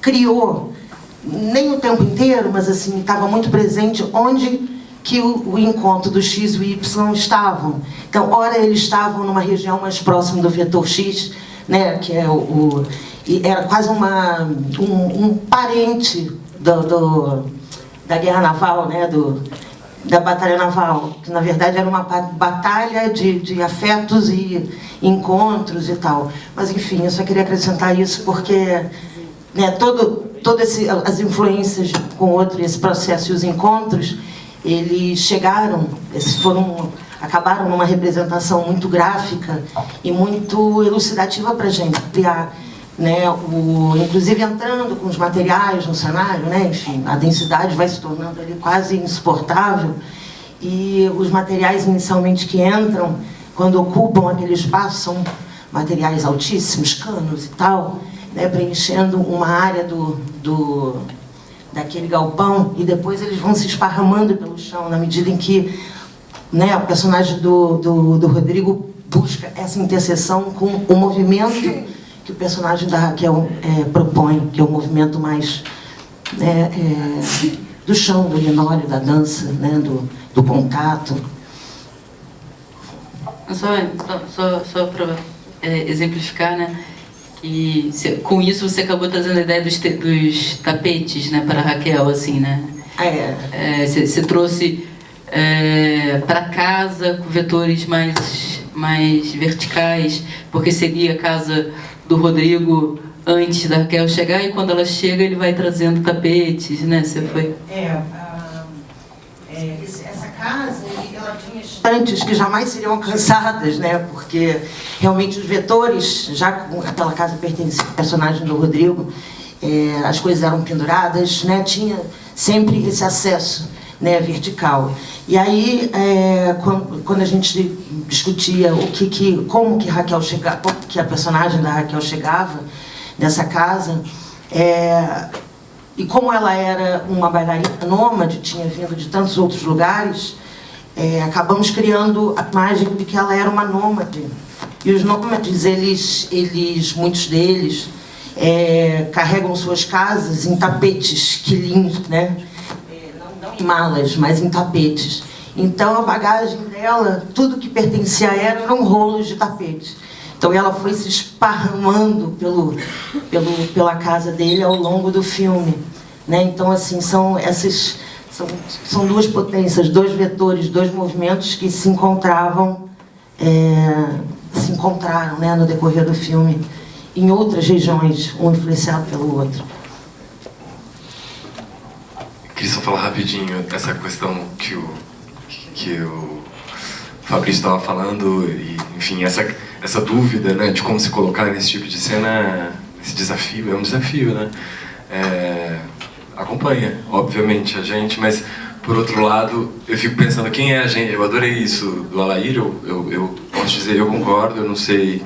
criou, nem o tempo inteiro, mas assim, estava muito presente onde que o encontro do X e o Y estavam. Então, ora eles estavam numa região mais próxima do vetor X, né, que é e era quase um parente da guerra naval, né, da batalha naval, que na verdade era uma batalha de afetos e encontros e tal. Mas enfim, eu só queria acrescentar isso porque, né, as influências com outro, esse processo e os encontros, eles acabaram numa representação muito gráfica e muito elucidativa para a gente criar, né, inclusive entrando com os materiais no cenário, né, enfim, a densidade vai se tornando ali quase insuportável, e os materiais inicialmente que entram, quando ocupam aquele espaço, são materiais altíssimos, canos e tal, né, preenchendo uma área daquele galpão, e depois eles vão se esparramando pelo chão, na medida em que, né, o personagem do Rodrigo busca essa interseção com o movimento que o personagem da Raquel propõe, que é o movimento mais do chão, do linóleo, da dança, né, do contato. Só para exemplificar, né, que com isso você acabou trazendo a ideia dos tapetes, né, para a Raquel, assim, né? Você trouxe para casa com vetores mais verticais, porque seria a casa do Rodrigo antes da Raquel chegar, e quando ela chega ele vai trazendo tapetes, né? Você foi... Essa casa, ela tinha estantes que jamais seriam alcançadas, né? Porque realmente os vetores, já com aquela casa pertencia ao personagem do Rodrigo, as coisas eram penduradas, né? Tinha sempre esse acesso, né, vertical. E aí, quando a gente discutia como que Raquel chegava, como que a personagem da Raquel chegava nessa casa, e como ela era uma bailarina nômade, tinha vindo de tantos outros lugares, acabamos criando a imagem de que ela era uma nômade. E os nômades, muitos deles, carregam suas casas em tapetes, quilins, né? Não em malas, mas em tapetes. Então a bagagem dela, tudo que pertencia a ela eram rolos de tapete. Então ela foi se esparramando pela casa dele ao longo do filme, né? Então assim, são duas potências, dois vetores, dois movimentos que se encontraram, né, no decorrer do filme, em outras regiões, um influenciado pelo outro. Queria só falar rapidinho essa questão que o Fabrício estava falando, e enfim, essa dúvida, né, de como se colocar nesse tipo de cena, esse desafio, é um desafio, né? Acompanha, obviamente, a gente, mas por outro lado, eu fico pensando quem é a gente. Eu adorei isso do Alair, eu posso dizer, eu concordo, eu não sei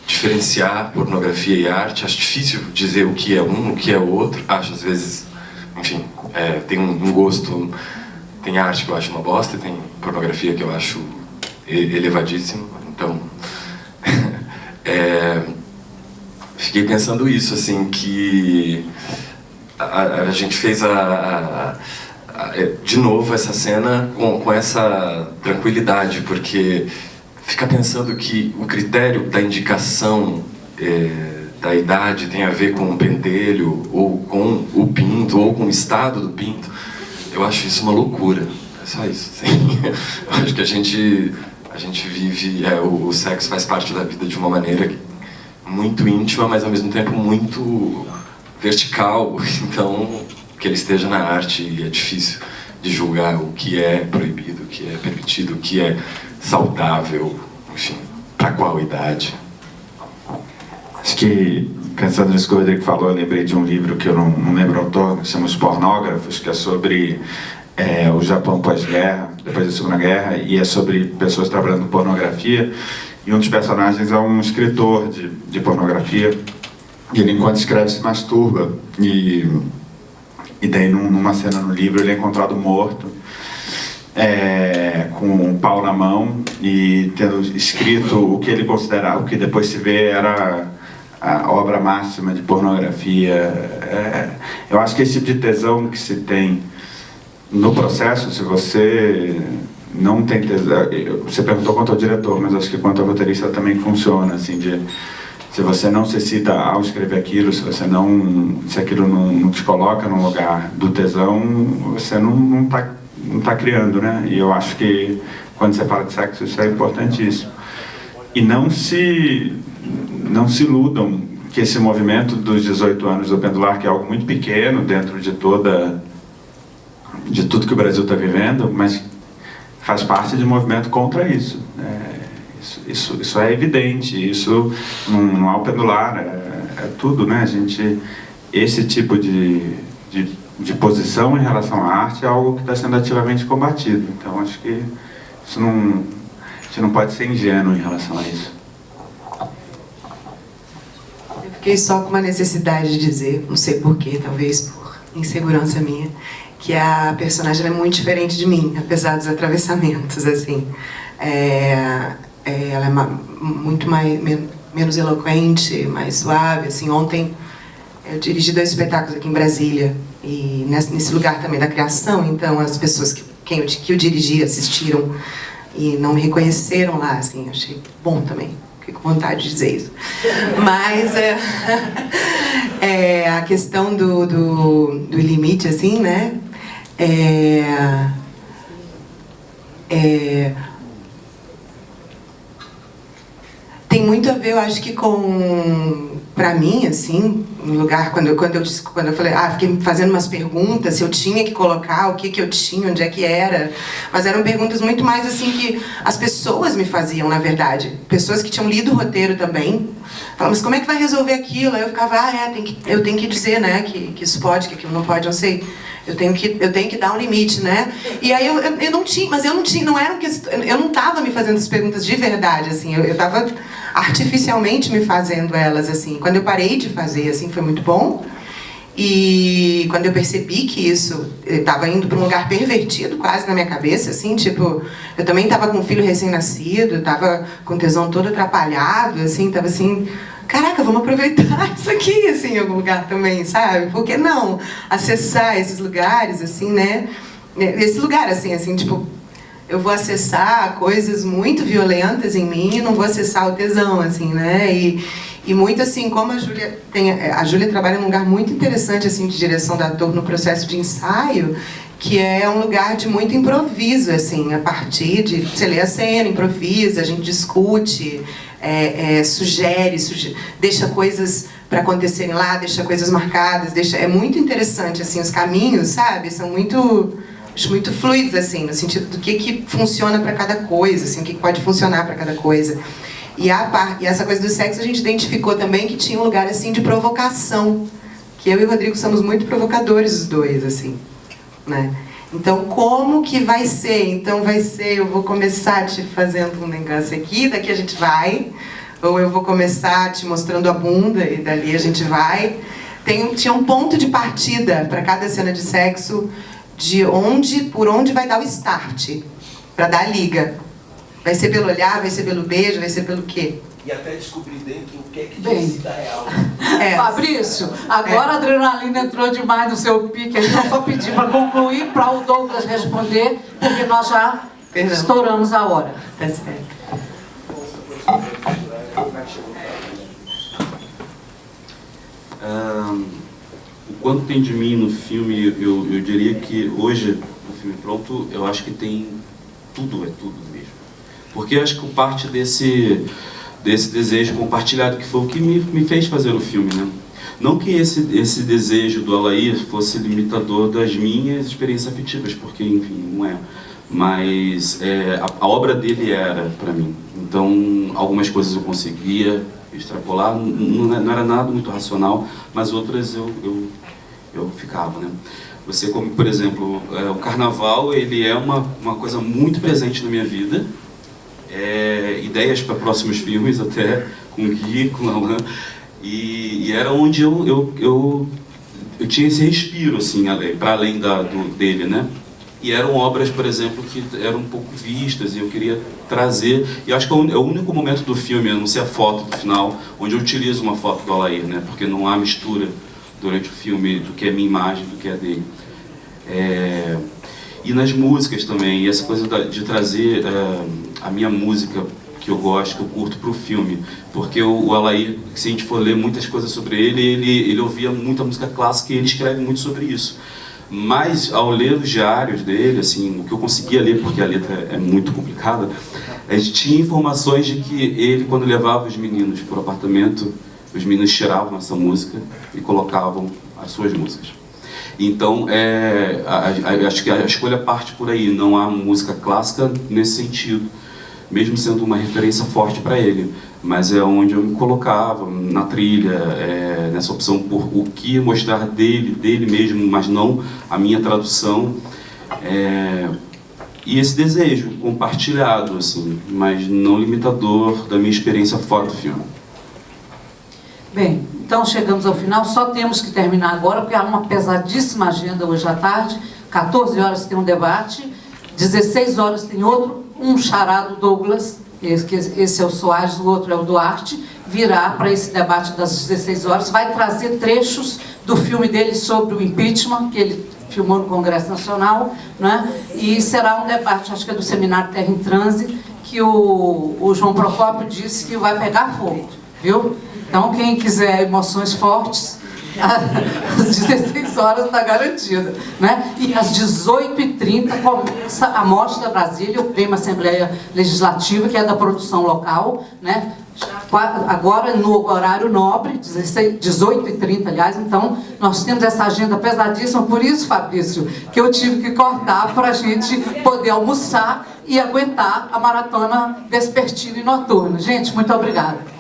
diferenciar pornografia e arte, acho difícil dizer o que é um, o que é o outro, acho às vezes, enfim, tem um gosto, tem arte que eu acho uma bosta, tem pornografia que eu acho elevadíssimo, então fiquei pensando isso, assim, que a gente fez de novo essa cena com essa tranquilidade, porque fica pensando que o critério da indicação da idade tem a ver com o pentelho, ou com o pinto, ou com o estado do pinto. Eu acho isso uma loucura, é só isso. Assim. Eu acho que a gente vive, o sexo faz parte da vida de uma maneira muito íntima, mas ao mesmo tempo muito vertical, então que ele esteja na arte é difícil de julgar o que é proibido, o que é permitido, o que é saudável, enfim, para qual idade. Acho que, pensando nisso que o Rodrigo falou, eu lembrei de um livro que eu não lembro o autor, que chama Os Pornógrafos, que é sobre o Japão pós-guerra, depois da Segunda Guerra, e é sobre pessoas trabalhando com pornografia, e um dos personagens é um escritor de pornografia, e ele, enquanto escreve, se masturba, e daí numa cena no livro ele é encontrado morto, com um pau na mão, e tendo escrito o que ele considerava, o que depois se vê era a obra máxima de pornografia. Eu acho que esse tipo de tesão que se tem no processo, se você não tem tesão... Você perguntou quanto ao diretor, mas acho que quanto ao roteirista também funciona, assim, se você não se excita ao escrever aquilo, se aquilo não te coloca no lugar do tesão, você não tá criando, né? E eu acho que quando você fala de sexo, isso é importantíssimo. E não se iludam que esse movimento dos 18 anos do Pendular, que é algo muito pequeno dentro de tudo que o Brasil está vivendo, mas faz parte de um movimento contra isso. Isso é evidente, isso não é o Pendular, é tudo, né? Esse tipo de posição em relação à arte é algo que está sendo ativamente combatido. Então, acho que a gente não pode ser ingênuo em relação a isso. Eu fiquei só com uma necessidade de dizer, não sei porquê, talvez por insegurança minha, que a personagem é muito diferente de mim, apesar dos atravessamentos, assim. Ela é muito menos eloquente, mais suave, assim. Ontem eu dirigi 2 espetáculos aqui em Brasília, e nesse lugar também da criação, então as pessoas que eu dirigi assistiram e não me reconheceram lá, assim, achei bom também, fiquei com vontade de dizer isso. Mas a questão do limite, assim, né, tem muito a ver, eu acho que pra mim, assim, um lugar, quando eu falei, fiquei fazendo umas perguntas, se eu tinha que colocar, o que eu tinha, onde é que era, mas eram perguntas muito mais, assim, que as pessoas me faziam, na verdade, pessoas que tinham lido o roteiro também, falavam, mas como é que vai resolver aquilo? Aí eu ficava, eu tenho que dizer, né, que isso pode, que aquilo não pode, não sei, eu tenho que dar um limite, né? E aí eu não tinha, mas eu não estava me fazendo as perguntas de verdade, assim, eu estava artificialmente me fazendo elas, assim. Quando eu parei de fazer, assim, foi muito bom. E quando eu percebi que isso estava indo para um lugar pervertido quase na minha cabeça, assim, tipo, eu também estava com um filho recém-nascido, estava com o tesão todo atrapalhado, assim, estava assim, caraca, vamos aproveitar isso aqui, assim, em algum lugar também, sabe? Por que não acessar esses lugares, assim, né? Esse lugar, assim, tipo, eu vou acessar coisas muito violentas em mim e não vou acessar o tesão, assim, né? E muito assim, como a Júlia trabalha num lugar muito interessante, assim, de direção do ator no processo de ensaio, que é um lugar de muito improviso, assim, a partir de... Você lê a cena, improvisa, a gente discute, sugere, deixa coisas para acontecerem lá, deixa coisas marcadas, é muito interessante, assim, os caminhos, sabe? São acho muito fluidos, assim, no sentido do que funciona para cada coisa, assim, o que pode funcionar para cada coisa. E essa coisa do sexo a gente identificou também que tinha um lugar, assim, de provocação, que eu e o Rodrigo somos muito provocadores os dois, assim, né? Então, como que vai ser? Então, eu vou começar te fazendo um negócio aqui, daqui a gente vai, ou eu vou começar te mostrando a bunda e dali a gente vai. Tinha um ponto de partida para cada cena de sexo, por onde vai dar o start, para dar a liga. Vai ser pelo olhar, vai ser pelo beijo, vai ser pelo quê? E até descobrir dentro o que é que decida real. Fabrício, agora a adrenalina entrou demais no seu pique, então eu só pedi para concluir, para o Douglas responder, porque nós já estouramos a hora. Tá certo. O quanto tem de mim no filme, eu diria que hoje, no filme pronto, eu acho que tem tudo, é tudo mesmo. Porque eu acho que parte desse desejo compartilhado, que foi o que me fez fazer o filme, né? Não que esse desejo do Alair fosse limitador das minhas experiências afetivas, porque, enfim, não é. Mas a obra dele era para mim. Então, algumas coisas eu conseguia extrapolar, não era nada muito racional, mas outras eu ficava, né? Você, como, por exemplo, o carnaval, ele é uma coisa muito presente na minha vida. Ideias para próximos filmes, até com o Gui, com o Alain, e era onde eu tinha esse respiro, assim, para além dele, né? E eram obras, por exemplo, que eram pouco vistas, e eu queria trazer... E acho que é o único momento do filme, a não ser a foto do final, onde eu utilizo uma foto do Alair, né? Porque não há mistura durante o filme do que é minha imagem, do que é dele. E nas músicas também, e essa coisa de trazer a minha música que eu gosto, que eu curto para o filme. Porque o Alair, se a gente for ler muitas coisas sobre ele ouvia muita música clássica e ele escreve muito sobre isso. Mas, ao ler os diários dele, assim, o que eu conseguia ler, porque a letra é muito complicada, a gente tinha informações de que ele, quando levava os meninos para o apartamento, os meninos tiravam essa música e colocavam as suas músicas. Então, acho que a escolha parte por aí, não há música clássica nesse sentido, mesmo sendo uma referência forte para ele. Mas é onde eu me colocava, na trilha, nessa opção por o que mostrar dele mesmo, mas não a minha tradução. E esse desejo compartilhado, assim, mas não limitador da minha experiência fora do filme. Bem, então chegamos ao final, só temos que terminar agora, porque há uma pesadíssima agenda hoje à tarde. 14 horas tem um debate, 16 horas tem outro, um charado Douglas, esse é o Soares, o outro é o Duarte, virá para esse debate das 16 horas, vai trazer trechos do filme dele sobre o impeachment, que ele filmou no Congresso Nacional, né? E será um debate, acho que é do Seminário Terra em Transe, que o João Procópio disse que vai pegar fogo, viu? Então, quem quiser emoções fortes, às 16 horas está garantida, né? E às 18h30 começa a Mostra Brasília, o Prêmio Assembleia Legislativa, que é da produção local, né? Agora no horário nobre, 18h30, aliás. Então, nós temos essa agenda pesadíssima, por isso, Fabrício, que eu tive que cortar para a gente poder almoçar e aguentar a maratona vespertina e noturna. Gente, muito obrigada.